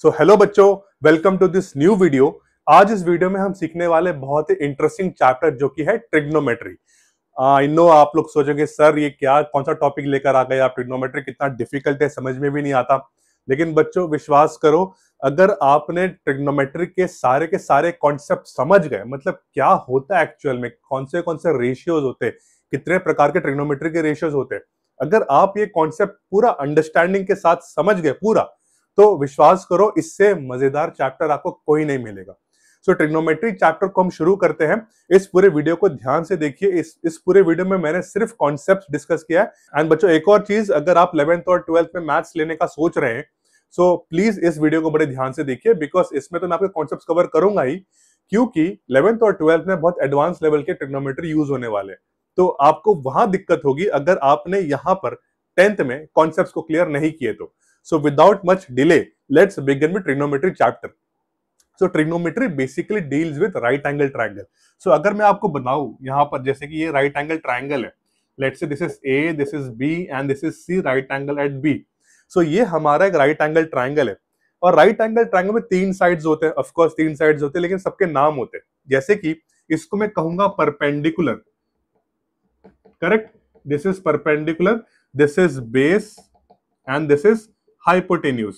सो hello बच्चों, welcome to this new video. आज इस वीडियो में हम सीखने वाले बहुत ही इंटरेस्टिंग चैप्टर जो कि है ट्रिग्नोमेट्री। आई नो आप लोग सोचोगे सर ये क्या कौन सा टॉपिक लेकर आ गए आप, ट्रिग्नोमेट्री कितना डिफिकल्ट है, समझ में भी नहीं आता। लेकिन बच्चों विश्वास करो, अगर आपने ट्रिग्नोमेट्री के सारे कॉन्सेप्ट समझ गए, मतलब क्या होता है एक्चुअल में, कौन से रेशियोज होते हैं, कितने प्रकार के ट्रिग्नोमेट्री के रेशियोज होते हैं, अगर आप ये कॉन्सेप्ट पूरा अंडरस्टैंडिंग के साथ समझ गए पूरा, तो विश्वास करो इससे मजेदार चैप्टर आपको कोई नहीं मिलेगा। सो ट्रिग्नोमेट्री चैप्टर को हम शुरू करते हैं। इस पूरे वीडियो को ध्यान से देखिए। इस पूरे वीडियो में मैंने सिर्फ कॉन्सेप्ट्स डिस्कस किया है। एंड बच्चों एक और चीज, अगर आप 11th और 12th में मैथ्स लेने का सोच रहे हैं, सो प्लीज इस वीडियो को बड़े ध्यान से देखिए, बिकॉज इसमें तो मैं आपके कॉन्सेप्ट्स कवर करूंगा ही, क्योंकि 11th और 12th में बहुत एडवांस लेवल के ट्रिग्नोमेट्री यूज होने वाले हैं। तो आपको वहां दिक्कत होगी अगर आपने यहां पर 10th में कॉन्सेप्ट्स को क्लियर नहीं किए तो। So without much delay, let's begin with trigonometry chapter. So trigonometry basically deals with right angle triangle. So अगर मैं आपको बताऊं यहाँ पर, जैसे कि ये right angle triangle है, let's say this is A, this is B and this is C, right angle at B. So ये हमारा एक right angle triangle है, और right angle triangle में तीन sides होते हैं, of course तीन sides होते हैं, लेकिन सबके नाम होते हैं। जैसे कि इसको मैं कहूंगा perpendicular, correct? This is perpendicular, this is base and this is hypotenuse.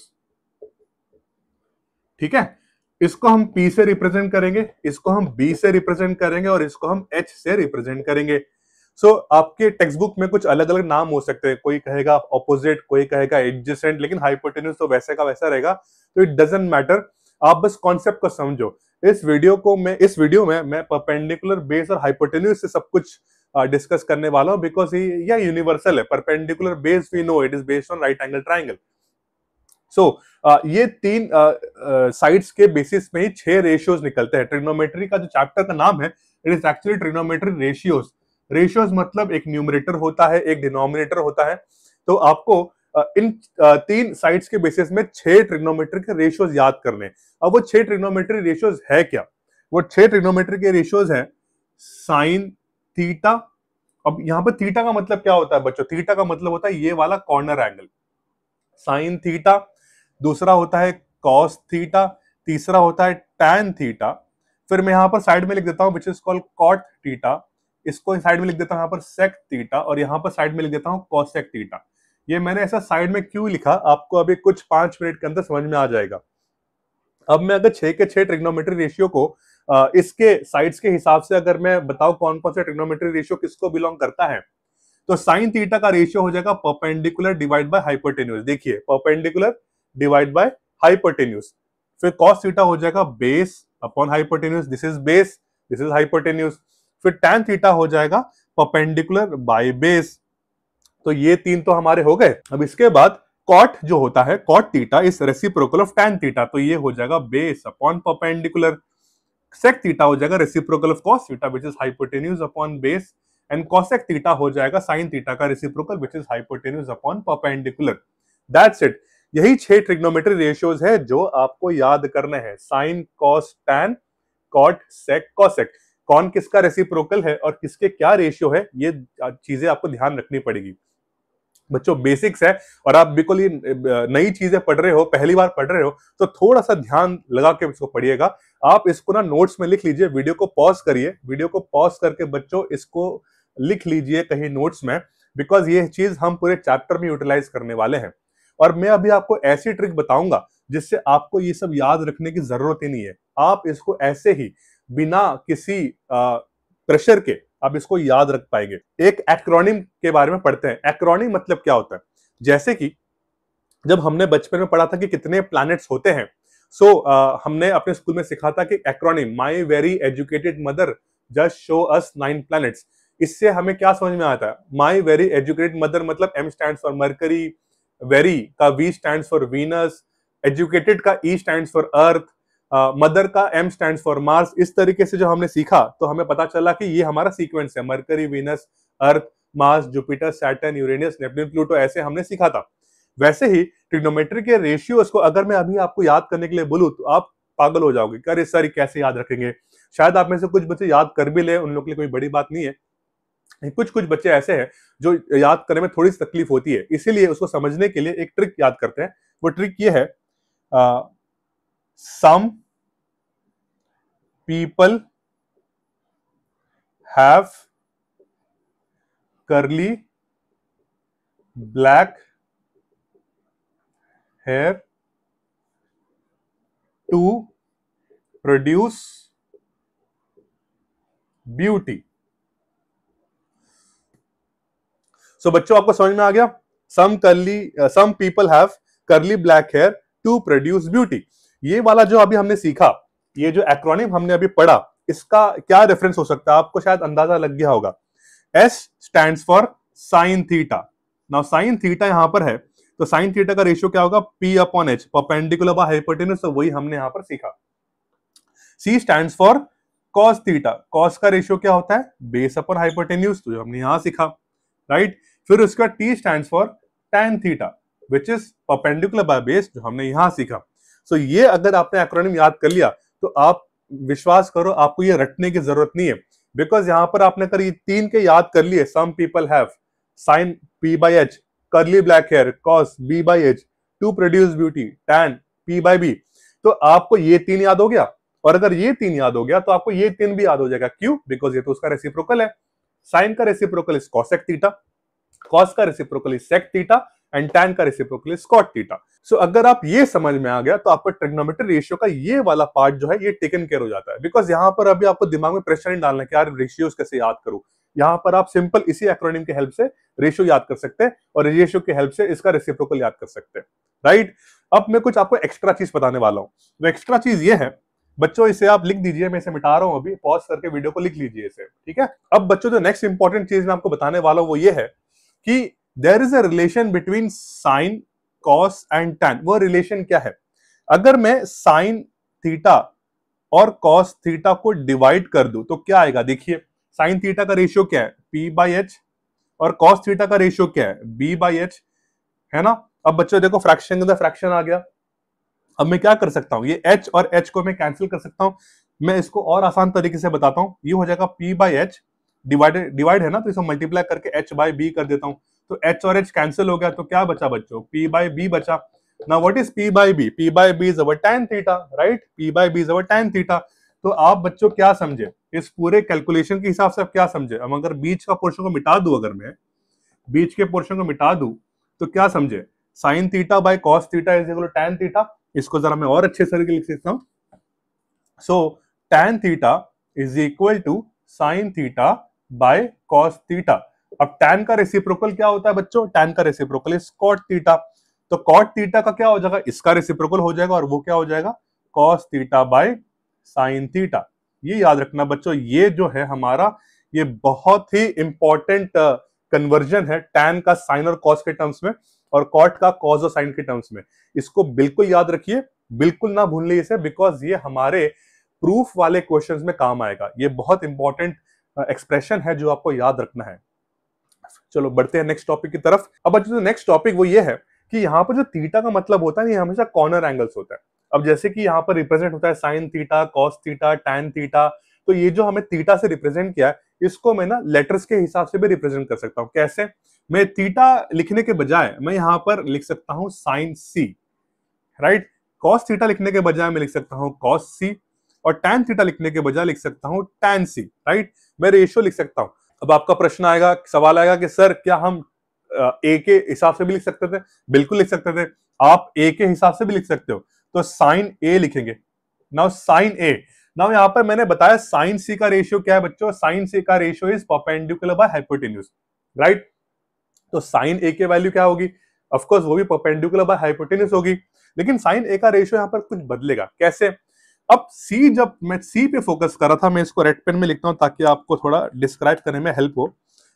ठीक है, इसको हम P से रिप्रेजेंट करेंगे, इसको हम B से रिप्रेजेंट करेंगे और इसको हम H से रिप्रेजेंट करेंगे। सो आपके टेक्स्ट बुक में कुछ अलग अलग नाम हो सकते हैं, कोई कहेगा ऑपोजिट, कोई कहेगा एडजेसेंट, लेकिन हाइपोटेन्यूज तो वैसे का वैसा रहेगा, तो इट डजंट मैटर। आप बस कॉन्सेप्ट को समझो। इस वीडियो में मैं परपेंडिकुलर, बेस और हाइपोटेन्यूज से सब कुछ डिस्कस करने वाला हूं, बिकॉज ये यूनिवर्सल है। Perpendicular base we know it is based on right angle triangle. So ये तीन साइड्स के बेसिस में ही 6 रेशियोज निकलते हैं। ट्रिग्नोमेट्री का जो चैप्टर का नाम है, it is actually trigonometry ratios. Ratios मतलब एक न्यूमरेटर होता है, एक डिनोमिनेटर होता है। तो आपको इन तीन साइड्स के बेसिस में 6 ट्रिग्नोमेट्री के रेशियोज याद करने। अब वो 6 ट्रिग्नोमेट्री रेशियोज है क्या? वो 6 ट्रिग्नोमेट्री के रेशियोज हैं साइन थीटा। अब यहाँ पर थीटा का मतलब क्या होता है बच्चों? थीटा का मतलब होता है ये वाला कॉर्नर एंगल, साइन थीटा। दूसरा होता है कॉस थीटा, तीसरा होता है टैन थीटा। फिर मैं यहां पर साइड में लिख देता हूं which is called cot theta, इसको साइड में लिख देता हूं यहां पर सेक थीटा, और यहां पर साइड में लिख देता हूं कॉसेक थीटा। ये मैंने ऐसा साइड में क्यों लिखा, आपको अभी कुछ 5 मिनट के अंदर समझ में आ जाएगा। अब मैं अगर 6 के 6 ट्रिग्नोमेट्री रेशियो को इसके साइड्स के हिसाब से अगर मैं बताऊं कौन कौन से ट्रिग्नोमेट्री रेशियो किसको बिलोंग करता है, तो साइन थीटा का रेशियो हो जाएगा परपेंडिकुलर डिवाइड बाय हाइपोटेन्यूज। देखिए परपेंडिकुलर डिवाइड बाय हाइपोटेन्यूज। फिर cos थीटा हो जाएगा base upon hypotenuse, this is base, this is hypotenuse. फिर tan थीटा हो जाएगा परपेंडिकुलर बाय बेस। तो ये तीन तो हमारे हो गए। अब इसके बाद cot जो होता है, cot theta is reciprocal of tan theta, तो ये हो जाएगा base upon perpendicular. sec theta हो जाएगा reciprocal of cos theta which is hypotenuse upon base, and cosec theta हो जाएगा sin थीटा का reciprocal which is hypotenuse upon perpendicular. That's it. यही 6 ट्रिग्नोमेट्री रेशियोज है जो आपको याद करने हैं। साइन, कॉस, टैन, कॉट, सेक, कॉसेक। कौन किसका रेसिप्रोकल है और किसके क्या रेशियो है, ये चीजें आपको ध्यान रखनी पड़ेगी बच्चों। बेसिक्स है, और आप बिल्कुल ये नई चीजें पढ़ रहे हो, पहली बार पढ़ रहे हो, तो थोड़ा सा ध्यान लगा के इसको पढ़िएगा। आप इसको ना नोट्स में लिख लीजिए, वीडियो को पॉज करिए, वीडियो को पॉज करके बच्चों इसको लिख लीजिए कहीं नोट्स में, बिकॉज ये चीज हम पूरे चैप्टर में यूटिलाइज करने वाले हैं। और मैं अभी आपको ऐसी ट्रिक बताऊंगा जिससे आपको ये सब याद रखने की जरूरत ही नहीं है। आप इसको ऐसे ही बिना किसी प्रेशर के आप इसको याद रख पाएंगे। एक एक्रोनिम के बारे में पढ़ते हैं। एक्रोनिम मतलब क्या होता है? जैसे कि जब हमने बचपन में पढ़ा था कि कितने प्लैनेट्स होते हैं, सो हमने अपने स्कूल में सीखा था कि acronym, my very educated mother just show us 9 planets. इससे हमें क्या समझ में आता है? माई वेरी एजुकेटेड मदर मतलब M stands for mercury, very का V stands for Venus, educated का E stands for earth, mother का M स्टैंड्स फॉर मार्स। इस तरीके से जो हमने सीखा तो हमें पता चला कि ये हमारा सीक्वेंस है, Mercury, Venus, Earth, Mars, Jupiter, Saturn, Uranus, Neptune, Pluto, ऐसे हमने सीखा था। वैसे ही ट्रिग्नोमेट्री के रेशियोज को अगर मैं अभी आपको याद करने के लिए बोलूं तो आप पागल हो जाओगे, अरे सर कैसे याद रखेंगे। शायद आप में से कुछ बच्चे याद कर भी ले, उन लोगों के लिए कोई बड़ी बात नहीं है। कुछ कुछ बच्चे ऐसे हैं जो याद करने में थोड़ी सी तकलीफ होती है, इसीलिए उसको समझने के लिए एक ट्रिक याद करते हैं। वो ट्रिक ये है, some people have curly black hair to produce beauty. So बच्चों आपको समझ में आ गया, some people have curly black hair to produce beauty. ये वाला जो अभी हमने सीखा, ये जो एक्रोनिम हमने अभी पढ़ा, इसका क्या रेफरेंस हो सकता है आपको शायद अंदाजा लग गया होगा। S stands for sine theta. Now sine theta यहां पर है, तो साइन थीटा का रेशियो क्या होगा, P upon H, perpendicular by hypotenuse, तो वही हमने यहां पर सीखा। C stands for cos theta, cos का रेशियो क्या होता है, बेस अपॉन हाइपोटेन्यूज, तो जो हमने यहां सीखा, राइट। फिर उसका T stands for tan theta which is perpendicular by base, जो हमने यहां सीखा। सो ये अगर आपने एक्रोनिम याद कर लिया तो आप विश्वास करो आपको ये रटने की जरूरत नहीं है, बिकॉज यहां पर आपने अगर ये तीन के याद कर लिए, some people have sine P by H, curly black hair cos B by H, to produce beauty tan P by B, तो आपको ये तीन याद हो गया। और अगर ये तीन याद हो गया तो आपको ये तीन भी याद हो जाएगा। क्यों? बिकॉज ये तो उसका रेसिप्रोकल है। साइन का reciprocal is cosec theta, cos का reciprocal is sec theta and tan का reciprocal is cot theta. So अगर आप ये समझ में आ गया तो आपको ट्रिग्नोमेट्री रेशियो का ये वाला पार्ट जो है ये टेकन केयर हो जाता है। बिकॉज यहां पर अभी आपको दिमाग में प्रेशर नहीं डालना कि यार रेशियोज कैसे याद करूं, यहां पर आप सिंपल इसी एक्रोनिम के हेल्प से रेशियो याद कर सकते हैं और रेशियो के हेल्प से इसका रेसिप्रोकल याद कर सकते हैं, राइट। अब मैं कुछ आपको एक्स्ट्रा चीज बताने वाला हूं। वो एक्स्ट्रा चीज ये है बच्चों, इसे आप लिख दीजिए, मैं इसे मिटा रहा हूं अभी, पॉज करके वीडियो को लिख लीजिए इसे, ठीक है। अब बच्चों जो नेक्स्ट इंपॉर्टेंट चीज मैं आपको बताने वाला हूं वो ये है कि there is a relation between sine cos and tan। वो रिलेशन क्या है, अगर मैं साइन थीटा और कॉस थीटा को डिवाइड कर दूं तो क्या आएगा, देखिए साइन थीटा का रेशियो क्या है, P बाई H, और कॉस थीटा का रेशियो क्या है, B बाई H, है ना। अब बच्चों देखो फ्रैक्शन के अंदर फ्रैक्शन आ गया। अब मैं क्या कर सकता हूं, ये H और H को मैं कैंसिल कर सकता हूं। मैं इसको और आसान तरीके से बताता हूं, ये हो जाएगा P बाई H, डिवाइड है ना, तो इसको मल्टीप्लाई करके H बाई B कर देता हूं, तो H और H कैंसिल हो गया, तो क्या बचा बच्चों, P बाई B बचा। Now what is P by B? P by B is our tan theta, right. P by B is our tan theta. तो आप बच्चों क्या समझे इस पूरे कैलकुलेशन के हिसाब से, आप क्या समझे, अब अगर बीच का पोर्शन को मिटा दूं, अगर मैं बीच के पोर्शन को मिटा दूं तो क्या समझे, sine theta by cos theta is equal to tan theta. इसको जरा मैं और अच्छे से लिख सकता हूं, so tan theta is equal to sine theta by cos theta. अब tan का रेसिप्रोकल क्या होता है बच्चों, tan का रेसिप्रोकल इज cot थीटा, तो cot थीटा का क्या हो जाएगा, इसका रेसिप्रोकल हो जाएगा, और वो क्या हो जाएगा, cos theta by sine theta. ये याद रखना बच्चों, ये जो है हमारा ये बहुत ही इंपॉर्टेंट कन्वर्जन है, tan का साइन और cos के टर्म्स में और cot का cos और साइन के टर्म्स में। इसको बिल्कुल याद रखिए, बिल्कुल ना भूलिए इसे, बिकॉज ये हमारे प्रूफ वाले क्वेश्चंस में काम आएगा। ये बहुत इंपॉर्टेंट एक्सप्रेशन है जो आपको याद रखना है। चलो बढ़ते हैं नेक्स्ट टॉपिक की तरफ। अब जो नेक्स्ट टॉपिक वो ये है कि यहाँ पर जो थीटा का मतलब होता है ये हमेशा कॉर्नर एंगल्स होता है। अब जैसे कि यहाँ पर रिप्रेजेंट होता है sine theta, cos theta, tan theta, तो ये जो हमें थीटा से रिप्रेजेंट किया है इसको मैं ना लेटर्स के हिसाब से भी रिप्रेजेंट कर सकता हूँ। कैसे, मैं थीटा लिखने के बजाय मैं यहाँ पर लिख सकता हूँ साइन सी, राइट। कॉस थीटा लिखने के बजाय मैं लिख सकता हूँ कॉस सी, और टैन थीटा लिखने के बजाय लिख सकता हूँ टैन सी, राइट। मैं रेशियो लिख सकता हूँ। अब आपका प्रश्न आएगा, सवाल आएगा कि सर क्या हम ए के हिसाब से भी लिख सकते थे? बिल्कुल लिख सकते थे, आप ए के हिसाब से भी लिख सकते हो, तो साइन ए लिखेंगे। नाउ साइन ए, नाउ यहां पर मैंने बताया साइन सी का रेशियो क्या है बच्चों, साइन सी का ratio is perpendicular by hypotenuse, right. तो साइन ए की वैल्यू क्या होगी, ऑफ कोर्स वो भी परपेंडिकुलर बाय हाइपोटेन्यूज होगी, लेकिन साइन ए का रेशियो यहां पर कुछ बदलेगा। कैसे, अब सी, जब मैं सी पे फोकस कर रहा था, मैं इसको रेड पेन में लिखता हूं ताकि आपको थोड़ा डिस्क्राइब करने में हेल्प हो।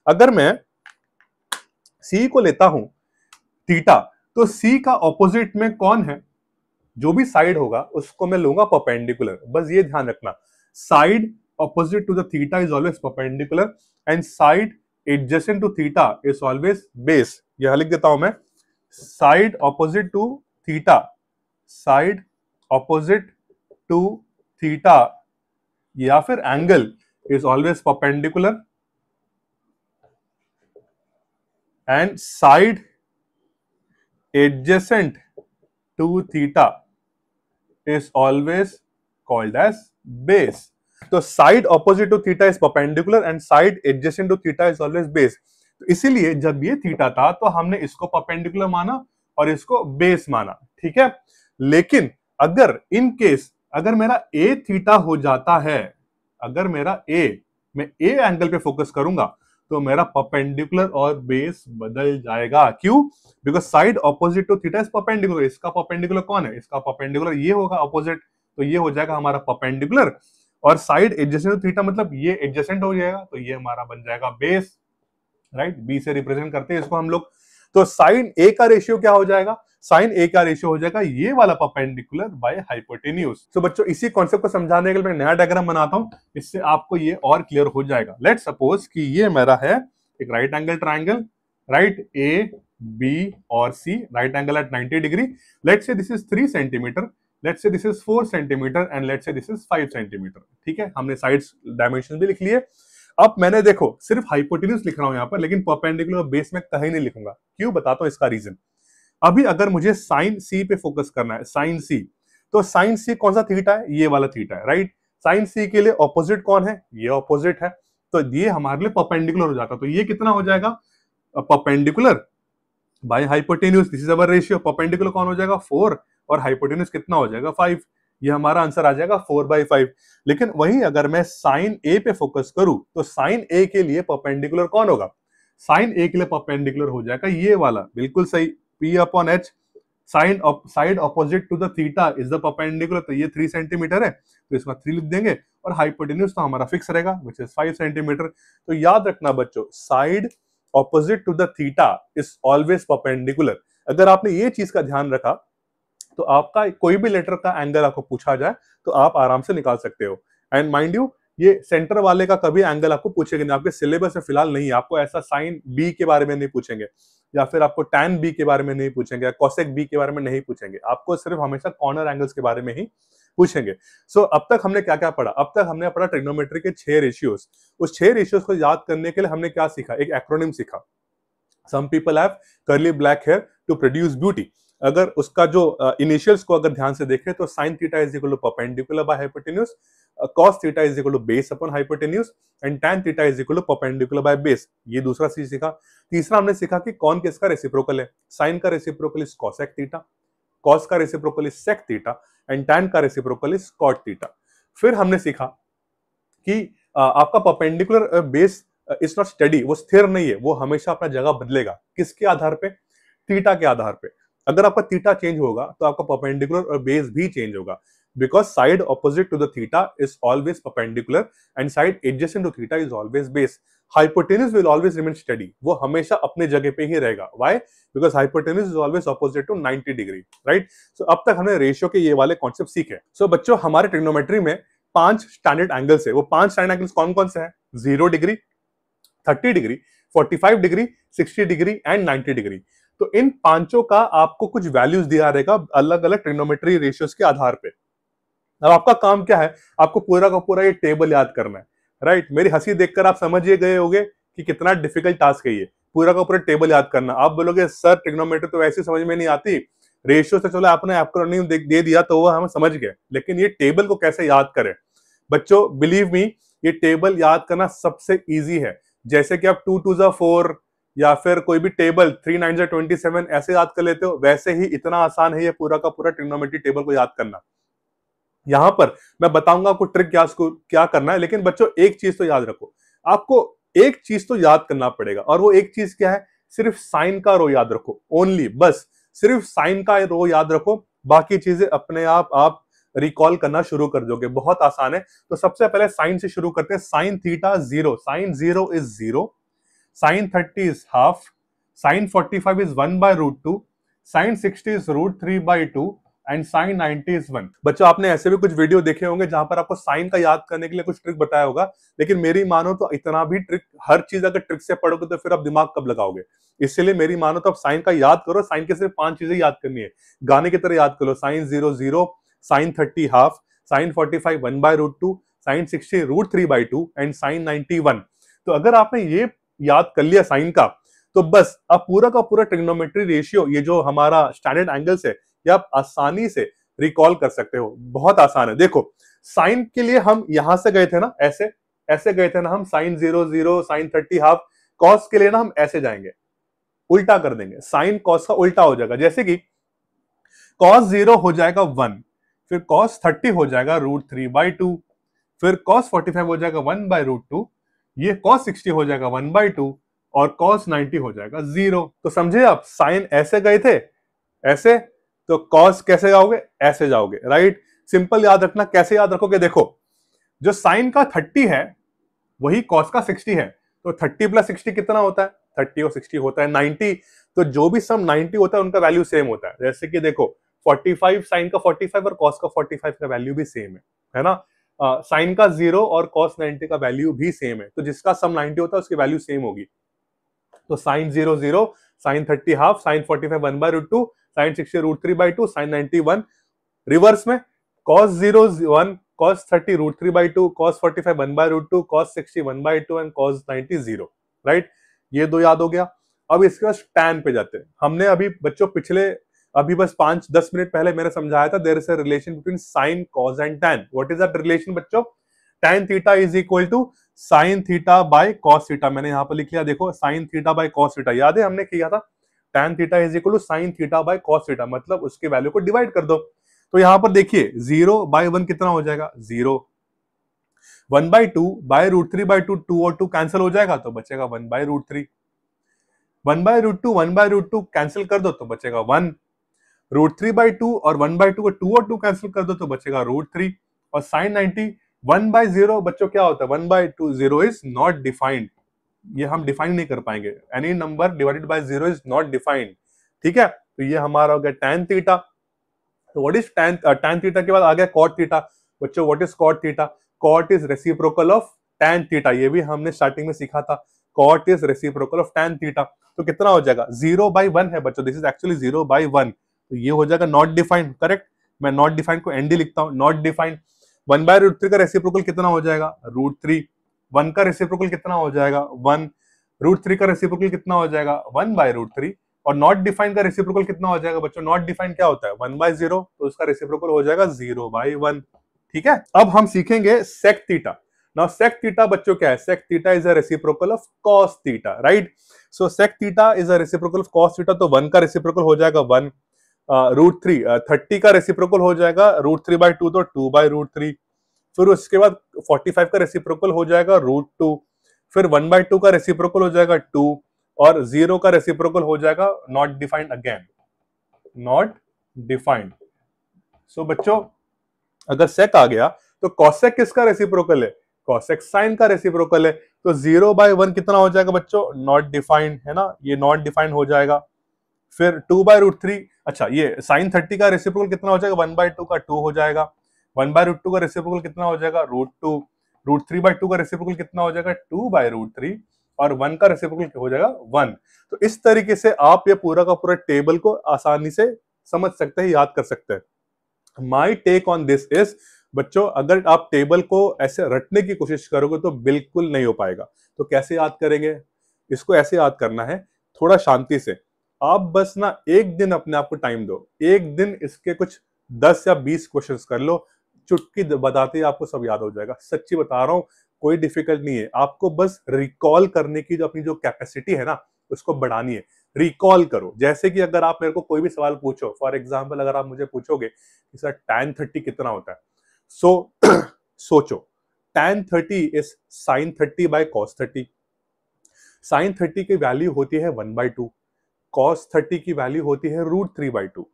अगर मैं सी को लेता हूं थीटा, तो सी का ऑपोजिट में कौन है, जो भी साइड होगा उसको मैं लूंगा परपेंडिकुलर। बस ये ध्यान रखना, side opposite to the theta is always perpendicular and side adjacent to theta is always base. यहां लिख देता हूं मैं, side opposite to theta, side opposite to theta या फिर angle is always perpendicular and side adjacent to theta is always called as base. तो side opposite to theta is perpendicular and side adjacent to theta is always base. तो इसीलिए जब ये theta था तो हमने इसको परपेंडिकुलर माना और इसको बेस माना, ठीक है। लेकिन अगर इन केस अगर मेरा ए थीटा हो जाता है, अगर मेरा मैं ए एंगल पे फोकस करूंगा तो मेरा परपेंडिकुलर और बेस बदल जाएगा। क्यों? Because side opposite to theta is perpendicular. इसका परपेंडिकुलर कौन है? इसका परपेंडिकुलर ये होगा ऑपोजिट, तो ये हो जाएगा हमारा परपेंडिकुलर। और साइड एडजेसेंट टू थीटा मतलब ये एडजेसेंट हो जाएगा, तो ये हमारा बन जाएगा बेस, राइट। बी से रिप्रेजेंट करते हैं इसको हम लोग। तो साइन ए का रेशियो क्या हो जाएगा? साइन ए का रेशियो हो जाएगा ये वाला परपेंडिकुलर बाय हाइपोटेन्यूज। तो बच्चों इसी कॉन्सेप्ट को समझाने के लिए मैं नया डायग्राम बनाता हूं, इससे आपको ये और क्लियर हो जाएगा। लेट्स सपोज कि ये मेरा है एक right angle triangle, right, A B और C, right angle at 90 degree. Let's say this is 3 centimetre, let's say this is 4 centimetre and let's say this is 5 centimetre. ठीक है, हमने साइड्स डायमेंशन भी लिख लिए। अब मैंने देखो सिर्फ हाइपोटेन्यूज लिख रहा हूं यहां पर, लेकिन परपेंडिकुलर बेस में कहीं नहीं लिखूंगा। क्यों? बताता हूं इसका रीजन। अभी अगर मुझे साइन सी पे फोकस करना है, साइन सी, तो साइन सी कौन सा थीटा है? ये वाला थीटा है, राइट। साइन सी के लिए ऑपोजिट कौन है? ये ऑपोजिट है, तो ये हमारे लिए परपेंडिकुलर हो जाता। तो ये कितना हो जाएगा? Perpendicular by hypotenuse, this is our ratio. Perpendicular कौन हो जाएगा? 4, और हाइपोटेन्यूज कितना हो जाएगा? 5। ये हमारा आंसर आ जाएगा 4/5। लेकिन वहीं अगर मैं साइन ए पे फोकस करूं तो साइन ए के लिए परपेंडिकुलर कौन होगा? साइन ए के लिए परपेंडिकुलर हो जाएगा ये वाला, बिल्कुल सही, P/H। Side opposite to the theta is the perpendicular, तो ये 3 सेंटीमीटर है, तो इसमें 3 लिख देंगे, और हाइपोटेन्यूज तो हमारा फिक्स रहेगा व्हिच इज 5 सेंटीमीटर। तो याद रखना बच्चों, side opposite to the theta is always perpendicular. अगर आपने ये चीज का ध्यान रखा तो आपका कोई भी लेटर का एंगल आपको पूछा जाए तो आप आराम से निकाल सकते हो। एंड माइंड यू, ये सेंटर वाले का कभी एंगल आपको पूछेंगे नहीं, आपके सिलेबस में फिलहाल नहीं है। आपको ऐसा साइन बी के बारे में नहीं पूछेंगे, या फिर आपको टैन बी के बारे में नहीं पूछेंगे, या कोसेक बी के बारे में नहीं पूछेंगे। आपको सिर्फ हमेशा कॉर्नर एंगल्स के बारे में ही पूछेंगे। सो अब तक हमने क्या क्या पढ़ा? अब तक हमने पढ़ा ट्रिग्नोमेट्री के 6 रेशियोज। उस 6 रेशियोज को याद करने के लिए हमने क्या सीखा? एक एक्रोनिम सीखा। Some people have curly black hair to produce beauty. अगर उसका जो इनिशियल्स को अगर ध्यान से देखें तो sine theta is equal to perpendicular by hypotenuse, cos theta is equal to base upon hypotenuse, and tan theta is equal to perpendicular by base. ये दूसरा चीज सीखा। तीसरा हमने सीखा कि कौन किसका रेसिप्रोकल है। साइन का reciprocal is cosec theta, cos का reciprocal is sec theta, and tan का रेसिप्रोकल इज कॉट थीटा। फिर हमने सीखा कि आपका perpendicular base is not steady, वो स्थिर नहीं है, वो हमेशा अपना जगह बदलेगा। किसके आधार पे? थीटा के आधार पे। अगर आपका थीटा चेंज होगा तो आपका परपेंडिकुलर और बेस भी चेंज होगा, because side opposite to the theta is always perpendicular and side adjacent to theta is always base. Hypotenuse will always remain steady, वो हमेशा अपने जगह पे ही रहेगा। Why? Because hypotenuse is always opposite to 90 degree, right. So अब तक हमने रेशियो के ये वाले कॉन्सेप्ट सीखे। सो बच्चों, हमारे ट्रिग्नोमेट्री में 5 स्टैंडर्ड एंगल्स है। वो 5 स्टैंडर्ड एंगल्स कौन कौन से हैं? 0 degree, 30 degree, 45 degree, 60 degree and 90 degree. तो इन पांचों का आपको कुछ वैल्यूज दिया रहेगा अलग अलग ट्रिग्नोमेट्री रेशियोज के आधार पे। अब आपका काम क्या है? आपको पूरा का पूरा ये टेबल याद करना है, राइट। मेरी हंसी देखकर आप समझ ये गए होंगे कि कितना डिफिकल्ट टास्क है ये, पूरा का पूरा टेबल याद करना। आप बोलोगे सर ट्रिग्नोमेट्री तो वैसे समझ में नहीं आती, रेशियो से चलो आपने एक्रोनिम दे दिया तो वो हम समझ गए, लेकिन ये टेबल को कैसे याद करें? बच्चों बिलीव मी, ये टेबल याद करना सबसे ईजी है। जैसे कि आप 2 2 जा 4 या फिर कोई भी टेबल 3 9 जा 27 ऐसे याद कर लेते हो, वैसे ही इतना आसान है ये पूरा का पूरा ट्रिग्नोमेट्री टेबल को याद करना। यहां पर मैं बताऊंगा आपको ट्रिक क्या करना है, लेकिन बच्चों एक चीज तो याद रखो, आपको एक चीज तो याद करना पड़ेगा, और वो एक चीज क्या है? सिर्फ साइन का रो याद रखो, ओनली, बस सिर्फ साइन का रो याद रखो, बाकी चीजें अपने आप रिकॉल करना शुरू कर दोगे, बहुत आसान है। तो सबसे पहले साइन से शुरू करते हैं। Sine theta 0, sine 0 is 0, sine 30 is half, sine 45 is 1/√2, sine 60 is √3/2 and sine 90 is 1। बच्चों आपने ऐसे भी कुछ वीडियो देखे होंगे जहां पर आपको साइन का याद करने के लिए कुछ ट्रिक बताया होगा, लेकिन मेरी मानो तो इतना भी ट्रिक, हर चीज अगर ट्रिक से पढ़ोगे तो फिर आप दिमाग कब लगाओगे? इसलिए मेरी मानो तो आप साइन का याद करो। साइन के सिर्फ 5 चीजें याद करनी है, गाने की तरह याद करो। Sine 0 0, sine 30 half, sine 45 1/√2, sine 60 √3/2 and sine 90 1। तो अगर आपने ये याद कर लिया साइन का, तो बस अब पूरा का पूरा ट्रिग्नोमेट्री रेशियो, ये जो हमारा स्टैंडर्ड एंगल्स है, ये आप आसानी से रिकॉल कर सकते हो, बहुत आसान है। देखो साइन के लिए हम यहां से गए थे ना, ऐसे ऐसे गए थे ना हम, साइन 0 0 साइन 30 हाफ। कॉस के लिए ना हम ऐसे जाएंगे, उल्टा कर देंगे, साइन कॉस का उल्टा हो जाएगा। जैसे कि कॉस 0 हो जाएगा 1, फिर कॉस 30 हो जाएगा √3/2, फिर कॉस 45 हो जाएगा 1/√2, ये कॉस 60 हो जाएगा 1/2 और कॉस 90 हो जाएगा 0। तो समझे आप, साइन ऐसे गए थे ऐसे, तो कॉस कैसे जाओगे, ऐसे जाओगे, राइट। सिंपल याद रखना, कैसे याद रखोगे, देखो जो साइन का 30 है वही कॉस का 60 है, तो 30 + 60 कितना होता है, 30 और 60 होता है 90। तो जो भी सम 90 होता है उनका वैल्यू सेम होता है। जैसे कि देखो 45 साइन का 45 और कॉस का 45 का वैल्यू भी सेम है ना। साइन का 0 और कॉस 90 का वैल्यू भी सेम है, तो जिसका सम 90 होता है उसकी वैल्यू सेम होगी। तो sine 0 0, sine 30 half, sine 45 1/√2, sine 60 √3/2, sine 90 1। Reverse में cos 0 1, cos 30 √3/2, cos 45 1/√2, cos 60 1/2 and cos 90 0, right. ये दो याद हो गया। अब इसके बाद tan पे जाते हैं। हमने अभी बच्चों पिछले अभी बस 5-10 मिनट पहले मैंने समझाया था, there is a relation between sin, cos and tan। What is that relation बच्चों, tan theta is equal to sin theta by cos theta. मैंने यहां पर लिख लिया, देखो sin theta by cos theta, याद है हमने किया था। tan theta is equal to sin theta by cos theta, मतलब उसके वैल्यू को डिवाइड कर दो। तो यहां पर देखिए 0/1 कितना हो जाएगा, 0। 1/2 बाय √3/2, 2 और 2 कैंसिल हो जाएगा तो बचेगा 1/√3। 1/√2 1/√2 कैंसिल कर दो तो बचेगा 1। √3/2 और 1/2 को 2 और 2 कैंसिल कर दो तो बचेगा √3। और साइन 90 1/0 बच्चों क्या होता है, 1/2, 0 इज नॉट डिफाइंड, ये हम डिफाइन नहीं कर पाएंगे। Any number divided by 0 is not defined, ठीक है। तो ये हमारा हो गया tan थीटा। तो व्हाट इज tan थीटा के बाद आ गया cot थीटा। बच्चों what is cot theta, cot is reciprocal of tan theta, ये भी हमने स्टार्टिंग में सीखा था। cot is reciprocal of tan theta. तो कितना हो जाएगा, 0/1 है बच्चों, दिस इज एक्चुअली 0/1, तो ये हो जाएगा नॉट डिफाइंड, करेक्ट। मैं नॉट डिफाइंड को एनडी लिखता हूं, नॉट डिफाइंड। 1/√3 का रेसिप्रोकल कितना हो जाएगा, √3। 1 का रेसिप्रोकल कितना हो जाएगा, 1। √3 का रेसिप्रोकल कितना हो जाएगा, 1/√3। और नॉट डिफाइंड का रेसिप्रोकल कितना हो जाएगा बच्चों, नॉट डिफाइंड क्या होता है, 1/0, तो उसका रेसिप्रोकल हो जाएगा 0/1, ठीक है। अब हम सीखेंगे sec theta. Now sec theta बच्चों क्या है, sec theta is a reciprocal of cos theta, right. So sec theta is a reciprocal of cos theta, तो 1 का रेसिप्रोकल हो जाएगा 1। √3 30 का रेसिप्रोकल हो जाएगा √3/2, तो 2/√3। फिर उसके बाद 45 का रेसिप्रोकल हो जाएगा √2। फिर 1/2 का रेसिप्रोकल हो जाएगा 2 और 0 का रेसिप्रोकल हो जाएगा not defined, again not defined. So बच्चों अगर सेक आ गया तो कॉसेक किसका रेसिप्रोकल है, कॉसेक साइन का रेसिप्रोकल है। तो 0/1 कितना हो जाएगा बच्चों, नॉट डिफाइंड, है ना, ये नॉट डिफाइंड हो जाएगा। फिर 2/√3, अच्छा ये साइन 30 का रेसिप्रोकल कितना हो जाएगा, 1/2 का 2 हो जाएगा। 1/√2 का रेसिप्रोकल कितना हो जाएगा, √2। √3/2 का रेसिप्रोकल कितना हो जाएगा, 2/√3। और 1 का रेसिप्रोकल हो जाएगा 1। तो इस तरीके से आप ये पूरा का पूरा टेबल को आसानी से समझ सकते हैं, याद कर सकते हैं। माई टेक ऑन दिस इज, बच्चों अगर आप टेबल को ऐसे रटने की कोशिश करोगे तो बिल्कुल नहीं हो पाएगा। तो कैसे याद करेंगे, इसको ऐसे याद करना है, थोड़ा शांति से। आप बस ना एक दिन अपने आप को टाइम दो, एक दिन इसके कुछ 10 या 20 क्वेश्चंस कर लो, चुटकी बताते ही आपको सब याद हो जाएगा। सच्ची बता रहा हूं, कोई डिफिकल्ट नहीं है, आपको बस रिकॉल करने की जो अपनी जो कैपेसिटी है ना उसको बढ़ानी है। रिकॉल करो, जैसे कि अगर आप मेरे को कोई भी सवाल पूछो, फॉर एग्जाम्पल अगर आप मुझे पूछोगे कि सर tan 30 कितना होता है, सो सोचो tan 30 is sin 30 by cos 30। sin 30 की वैल्यू होती है 1/2, cos 30 की वैल्यू होती है √3/2।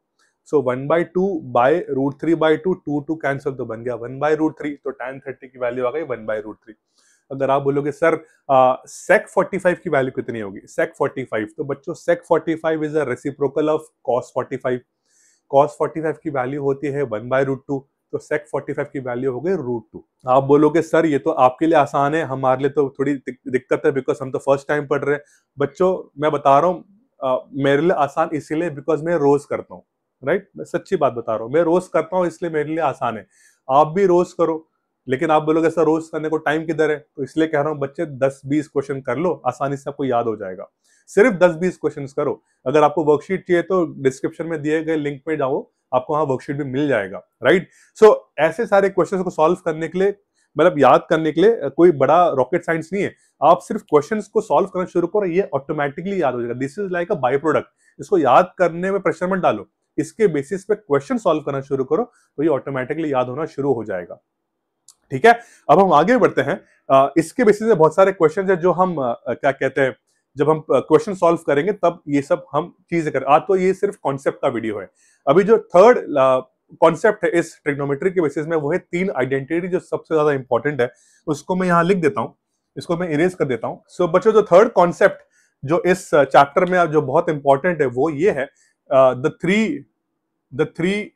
सो 1/2 बाय √3/2, 2 कैंसिल तो बन गया 1/√3, तो tan 30 की वैल्यू आ गई 1/√3। अगर आप बोलोगे सर sec 45 की वैल्यू कितनी होगी, sec 45, तो बच्चों sec 45 is a reciprocal of cos 45। cos 45 की वैल्यू होती है 1/√2, तो sec 45 की वैल्यू हो गई √2। आप बोलोगे सर ये तो आपके लिए आसान है, हमारे लिए तो थोड़ी दिक्कत है, बिकॉज हम तो फर्स्ट टाइम पढ़ रहे हैं। बच्चों मैं बता रहा हूँ मेरे लिए आसान इसीलिए बिकॉज मैं रोज करता हूँ, राइट। मैं सच्ची बात बता रहा हूँ, मैं रोज करता हूँ इसलिए मेरे लिए आसान है। आप भी रोज करो, लेकिन आप बोलोगे सर रोज करने को टाइम किधर है, तो इसलिए कह रहा हूँ बच्चे 10-20 क्वेश्चन कर लो, आसानी से आपको याद हो जाएगा। सिर्फ 10-20 क्वेश्चन करो। अगर आपको वर्कशीट चाहिए तो डिस्क्रिप्शन में दिए गए लिंक पे जाओ, आपको वहां वर्कशीट भी मिल जाएगा, राइट। सो ऐसे सारे क्वेश्चंस को सॉल्व करने के लिए, मतलब याद करने के लिए कोई बड़ा रॉकेट साइंस नहीं है। आप सिर्फ क्वेश्चंस को सॉल्व करना शुरू करो, ये ऑटोमेटिकली याद हो जाएगा। This is like a by product. इसको याद करने में प्रेशर मत डालो, इसके बेसिस पे क्वेश्चन सॉल्व करना शुरू करो, तो ये ऑटोमेटिकली याद होना शुरू हो जाएगा। ठीक है, अब हम आगे बढ़ते हैं। इसके बेसिस पे बहुत सारे क्वेश्चन है जो हम क्या कहते हैं, जब हम क्वेश्चन सॉल्व करेंगे तब ये सब हम चीजें करें। आज तो ये सिर्फ कॉन्सेप्ट का वीडियो है। अभी जो थर्ड कॉन्सेप्ट है इस ट्रिग्नोमेट्री के बेसिस में, वो है 3 आइडेंटिटी जो सबसे ज्यादा इंपॉर्टेंट है। उसको मैं यहाँ लिख देता हूँ, इसको मैं इरेज कर देता हूँ। सो बच्चों, जो थर्ड कॉन्सेप्ट जो इस चैप्टर में जो बहुत इंपॉर्टेंट है वो ये है, द थ्री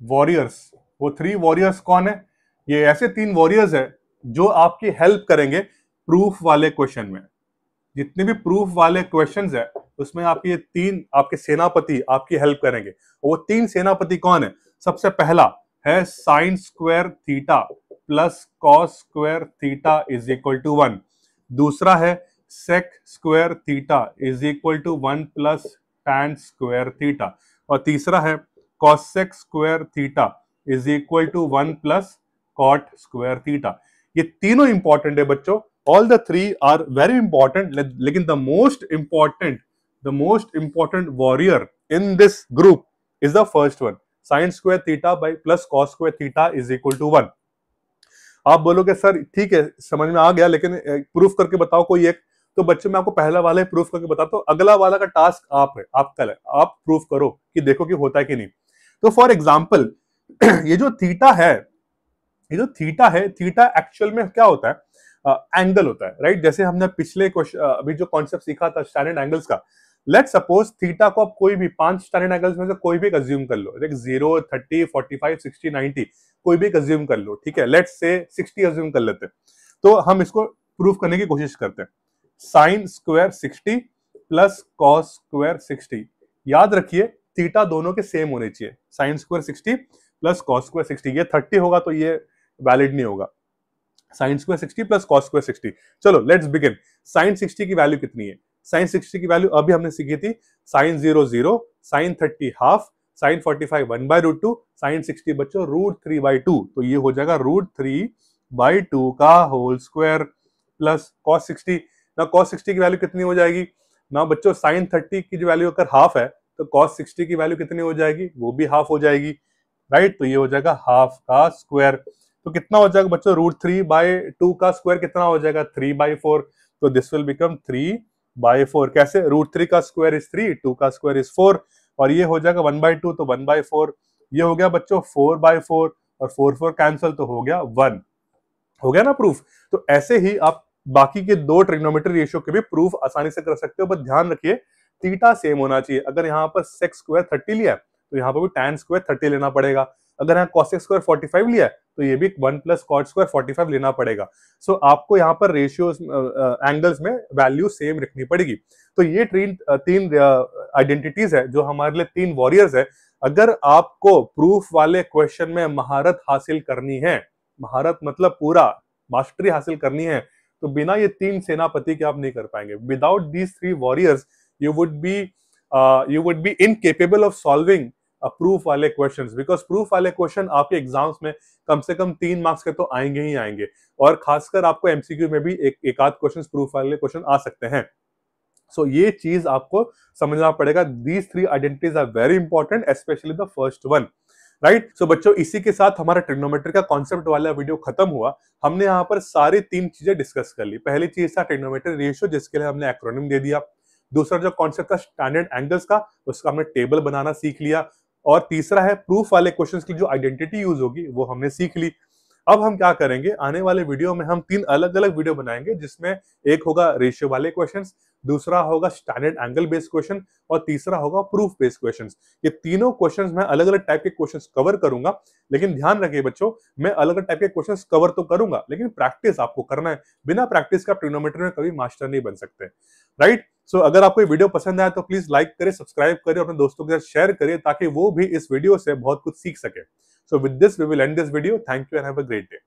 वॉरियर्स। वो 3 वॉरियर्स कौन है? ये ऐसे 3 वॉरियर्स है जो आपकी हेल्प करेंगे प्रूफ वाले क्वेश्चन में। जितने भी प्रूफ वाले क्वेश्चंस है उसमें आपके ये 3 आपके सेनापति आपकी हेल्प करेंगे। वो 3 सेनापति कौन है? सबसे पहला है sine square theta plus cos square theta is equal to 1। दूसरा है sec square theta is equal to 1 plus tan square theta. और तीसरा है cosec square theta is equal to 1 plus cot square theta. ये तीनों इंपॉर्टेंट है बच्चों। All the 3 are very important, लेकिन the most important warrior in this group is the first one, sine square theta by plus cos square theta is equal to 1। आप बोलोगे sir ठीक है समझ में आ गया, लेकिन प्रूफ करके बताओ कोई एक। तो बच्चों मैं आपको पहला वाला प्रूफ करके बताता हूं, अगला वाला का टास्क आप है, आपका है, आप प्रूफ करो कि देखो कि होता है कि नहीं। तो फॉर एग्जाम्पल ये जो थीटा है, थीटा एक्चुअल में क्या होता है? एंगल होता है, राइट। जैसे हमने पिछले क्वेश्चन अभी जो कॉन्सेप्ट सीखा था स्टैंडर्ड एंगल्स का, लेट सपोज थीटा को आप कोई भी 5 स्टैंडर्ड एंगल्स में से कोई भी अज्यूम कर लो, 0, 30, 45, 60, 90, कोई भी अज्यूम कर लो, ठीक है। लेट्स से 60 अज्यूम कर लेते हैं। तो हम इसको प्रूफ करने की कोशिश करते हैं। Sine square 60 plus cos square 60। याद रखिए थीटा दोनों के सेम होने चाहिए। Sine square 60 plus cos square 60, ये 30 होगा तो ये वैलिड नहीं होगा। Sine square 60 plus cos square 60। चलो लेट्स बिगिन। साइन 60 की वैल्यू कितनी है? साइन 60 की वैल्यू अभी हमने सीखी थी, sine 0 0, sine 30 half, sine 45 1/√2, sine 60 बच्चों √3/2। तो ये हो जाएगा √3/2 का होल स्क्वायर प्लस कॉस 60। ना कॉस 60 की वैल्यू कितनी हो जाएगी? ना बच्चों साइन 30 की जो वैल्यू अगर हाफ है तो कॉस 60 की वैल्यू कितनी हो जाएगी? वो भी हाफ हो जाएगी, राइट। तो ये हो जाएगा हाफ का स्क्वायर। तो कितना हो जाएगा बच्चों? √3/2 का स्क्वायर कितना हो जाएगा? 3/4। तो दिस विल बिकम 3/4। कैसे? √3 का स्क्वायर इज 3, 2 का स्क्वायर इज 4, और ये हो जाएगा 1/2 तो 1/4। ये हो गया बच्चों 4/4, और 4 कैंसिल तो हो गया 1। हो गया ना प्रूफ। तो ऐसे ही आप बाकी के 2 ट्रिग्नोमेट्री रेशियो के भी प्रूफ आसानी से कर सकते हो, बस ध्यान रखिए थीटा सेम होना चाहिए। अगर यहाँ पर सेक स्क्वायर 30 लिया तो यहाँ पर भी टैन स्क्वायर 30 लेना पड़ेगा। अगर यहाँ कॉसेक स्क्वायर 45 लिया तो ये भी 1 प्लस कॉट स्क्वायर 45 लेना पड़ेगा। सो आपको यहाँ पर रेशियोज एंगल्स में वैल्यू सेम रखनी पड़ेगी। तो ये तीन आइडेंटिटीज है जो हमारे लिए 3 वॉरियर्स है। अगर आपको प्रूफ वाले क्वेश्चन में महारत हासिल करनी है, महारत मतलब पूरा मास्टरी हासिल करनी है, तो बिना ये 3 सेनापति के आप नहीं कर पाएंगे। Without these 3 warriors you would be incapable of solving proof वाले क्वेश्चंस, बिकॉज प्रूफ वाले क्वेश्चन आपके एग्जाम्स में कम से कम 3 मार्क्स के तो आएंगे ही आएंगे, और खासकर आपको एमसीक्यू में भी एक आध क्वेश्चन प्रूफ वाले क्वेश्चन आ सकते हैं। सो ये चीज आपको समझना पड़ेगा। These 3 identities are very important, specially the first one, right. So बच्चों इसी के साथ हमारा ट्रिग्नोमेट्री का कॉन्सेप्ट वाला वीडियो खत्म हुआ। हमने यहाँ पर सारी 3 चीजें डिस्कस कर ली। पहली चीज था ट्रिग्नोमेट्री रेशियो, जिसके लिए हमने एक्रोनिम दे दिया। दूसरा जो कॉन्सेप्ट था स्टैंडर्ड एंगल्स का, उसका हमने टेबल बनाना सीख लिया। और तीसरा है प्रूफ वाले क्वेश्चंस की जो आइडेंटिटी यूज होगी वो हमने सीख ली। अब हम क्या करेंगे, आने वाले वीडियो में हम 3 अलग अलग वीडियो बनाएंगे, जिसमें एक होगा रेशियो वाले क्वेश्चंस, दूसरा होगा स्टैंडर्ड एंगल बेस्ड क्वेश्चन, और तीसरा होगा प्रूफ बेस्ड क्वेश्चंस। ये तीनों क्वेश्चंस मैं अलग अलग टाइप के क्वेश्चंस कवर करूंगा। लेकिन ध्यान रखिए बच्चों, मैं अलग अलग टाइप के क्वेश्चंस कवर तो करूंगा, लेकिन प्रैक्टिस आपको करना है। बिना प्रैक्टिस का ट्रिग्नोमेट्री में कभी मास्टर नहीं बन सकते, राइट। सो अगर आपको ये वीडियो पसंद आया तो प्लीज लाइक करें, सब्सक्राइब करें, अपने दोस्तों के साथ शेयर करें, ताकि वो भी इस वीडियो से बहुत कुछ सीख सके। So with this we will end this video. Thank you and have a great day.